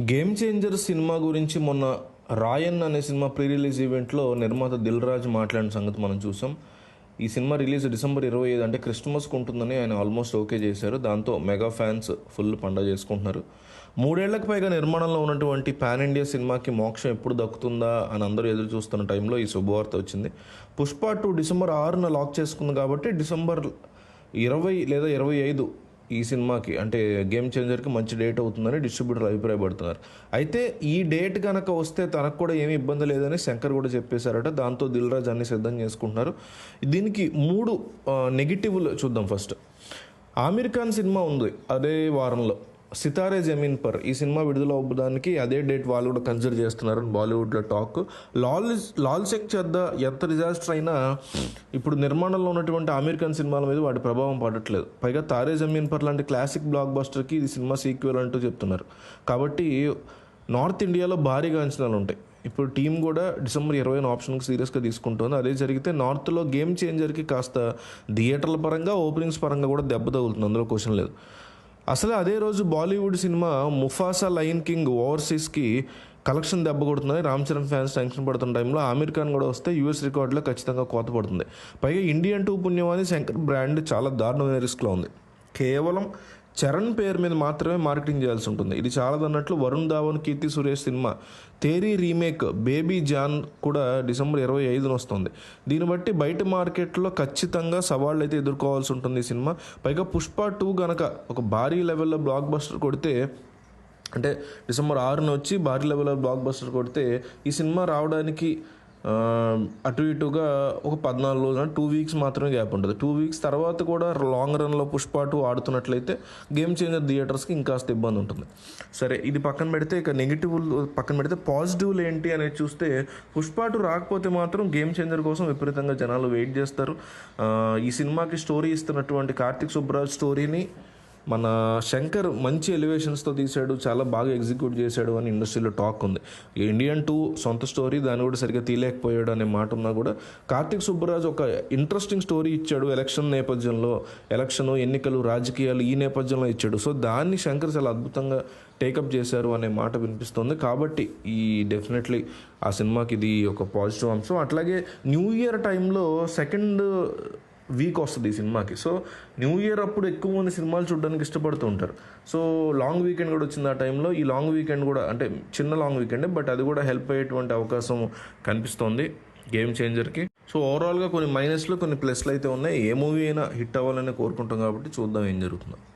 Game changer cinema గురించి మొన్న రాయన్ అనే సినిమా ప్రీ రిలీజ్ ఈవెంట్లో నిర్మాత దిల్ రాజు మాట్లాడిన సంగతి మనం చూసాం. ఈ సినిమా రిలీజ్ డిసెంబర్ 25 అంటే క్రిస్మస్కి ఉంటుందని ఆయన ఆల్మోస్ట్ ఓకే చేశారు. దాంతో మెగా ఫ్యాన్స్ ఫుల్ పండగ చేసుకుంటున్నారు. 3 ఏళ్లకు పైగా నిర్మాణంలో ఉన్నటువంటి పాన్ ఇండియా సినిమాకి మోక్షం ఎప్పుడు దక్కుతుందా అని అందరూ ఎదురు చూస్తున్న టైంలో ఈ శుభవార్త వచ్చింది. పుష్ప 2 డిసెంబర్ 6న లాక్ చేసుకుంది కాబట్టి డిసెంబర్ 20 లేదా 25 ఈ సినిమాకి అంటే గేమ్ చేంజర్కి మంచి డేట్ అవుతుందని డిస్ట్రిబ్యూటర్ అభిప్రాయపడుతున్నారు. అయితే ఈ డేట్ కనుక వస్తే తనకు కూడా ఏమీ ఇబ్బంది లేదని శంకర్ కూడా చెప్పేశారట. దాంతో దిల్ రాజు అన్ని సిద్ధం చేసుకుంటున్నారు. దీనికి 3 నెగిటివ్లు చూద్దాం. ఫస్ట్, ఆమిర్ ఖాన్ సినిమా ఉంది అదే వారంలో, సితారే జమీన్ పర్. ఈ సినిమా విడుదల అవ్వడానికి అదే డేట్ వాళ్ళు కూడా కన్సిడర్ చేస్తున్నారు బాలీవుడ్లో టాక్. లాల్ సింగ్ చద్దా ఎంత డిజాస్టర్ అయినా ఇప్పుడు నిర్మాణంలో ఉన్నటువంటి ఆమిర్ ఖాన్ సినిమాల మీద వాటి ప్రభావం పడట్లేదు. పైగా తారే జమీన్ పర్ లాంటి క్లాసిక్ బ్లాక్ బస్టర్కి ఇది సినిమా సీక్వెల్ అంటూ చెప్తున్నారు. కాబట్టి నార్త్ ఇండియాలో భారీగా అంచనాలు ఉంటాయి. ఇప్పుడు టీం కూడా డిసెంబర్ 20 ఆప్షన్కి సీరియస్గా తీసుకుంటుంది. అదే జరిగితే నార్త్లో గేమ్ చేంజర్కి కాస్త థియేటర్ల పరంగా ఓపెనింగ్స్ పరంగా కూడా దెబ్బ తగులుతుంది, అందులో క్వశ్చన్ లేదు. అసలు అదే రోజు Bollywood cinema Mufasa lion king ఓవర్సీస్కి కలెక్షన్ దెబ్బ కొడుతుందని రామ్ చరణ్ ఫ్యాన్స్ టెన్షన్ పడుతున్న టైంలో ఆమిర్ ఖాన్ కూడా వస్తే యూఎస్ రికార్డులో ఖచ్చితంగా కోత పడుతుంది. పైగా ఇండియన్ 2 పుణ్యవాణి శంకర్ బ్రాండ్ చాలా దారుణమైన రిస్క్లో ఉంది. కేవలం చరణ్ పేరు మీద మాత్రమే మార్కెటింగ్ చేయాల్సి ఉంటుంది. ఇది చాలదన్నట్లు Varun Dhawan, Keerthy Suresh cinema Theri remake Baby John కూడా డిసెంబర్ 25న వస్తుంది. దీన్ని బట్టి బయట మార్కెట్లో ఖచ్చితంగా సవాళ్ళు అయితే ఎదుర్కోవాల్సి ఉంటుంది ఈ సినిమా. పైగా పుష్ప 2 కనుక ఒక భారీ లెవెల్లో బ్లాక్ బస్టర్ కొడితే, అంటే డిసెంబర్ 6న వచ్చి భారీ లెవెల్లో బ్లాక్ బస్టర్ కొడితే ఈ సినిమా రావడానికి అటు ఇటుగా ఒక 14 రోజులు, 2 వీక్స్ మాత్రమే గ్యాప్ ఉంటుంది. 2 వీక్స్ తర్వాత కూడా లాంగ్ రన్లో పుష్ప 2 ఆడుతున్నట్లయితే గేమ్ చేంజర్ థియేటర్స్కి ఇంకాస్త ఇబ్బంది ఉంటుంది. సరే, ఇది పక్కన పెడితే ఇక నెగిటివ్ పక్కన పెడితే పాజిటివ్లు ఏంటి అనేది చూస్తే, పుష్ప 2 రాకపోతే మాత్రం గేమ్ చేంజర్ కోసం విపరీతంగా జనాలు వెయిట్ చేస్తారు. ఈ సినిమాకి స్టోరీ ఇస్తున్నటువంటి కార్తిక్ సుబ్బరాజ్ స్టోరీని మన శంకర్ మంచి ఎలివేషన్స్తో తీశాడు, చాలా బాగా ఎగ్జిక్యూట్ చేశాడు అని ఇండస్ట్రీలో టాక్ ఉంది. ఇండియన్ 2 సొంత స్టోరీ, దాన్ని కూడా సరిగ్గా తీయలేకపోయాడు అనే మాట ఉన్నా కూడా కార్తిక్ సుబ్బరాజ్ ఒక ఇంట్రెస్టింగ్ స్టోరీ ఇచ్చాడు. ఎలక్షన్ నేపథ్యంలో, ఎన్నికలు, రాజకీయాలు ఈ నేపథ్యంలో ఇచ్చాడు. సో దాన్ని శంకర్ చాలా అద్భుతంగా టేకప్ చేశారు అనే మాట వినిపిస్తుంది. కాబట్టి ఈ డెఫినెట్లీ ఆ సినిమాకి ఇది ఒక పాజిటివ్ అంశం. అట్లాగే న్యూ ఇయర్ టైంలో సెకండ్ వీక్ వస్తుంది ఈ సినిమాకి. సో న్యూ ఇయర్ అప్పుడు ఎక్కువ మంది సినిమాలు చూడడానికి ఇష్టపడుతూ ఉంటారు. సో లాంగ్ వీకెండ్ కూడా వచ్చింది ఆ టైంలో. ఈ లాంగ్ వీకెండ్ కూడా అంటే చిన్న లాంగ్ వీకెండే, బట్ అది కూడా హెల్ప్ అయ్యేటువంటి అవకాశం కనిపిస్తోంది గేమ్ చేంజర్కి. సో ఓవరాల్గా కొన్ని మైనస్లు కొన్ని ప్లస్లు అయితే ఉన్నాయి. ఏ మూవీ అయినా హిట్ అవ్వాలని కోరుకుంటాం కాబట్టి చూద్దాం ఏం జరుగుతుందో.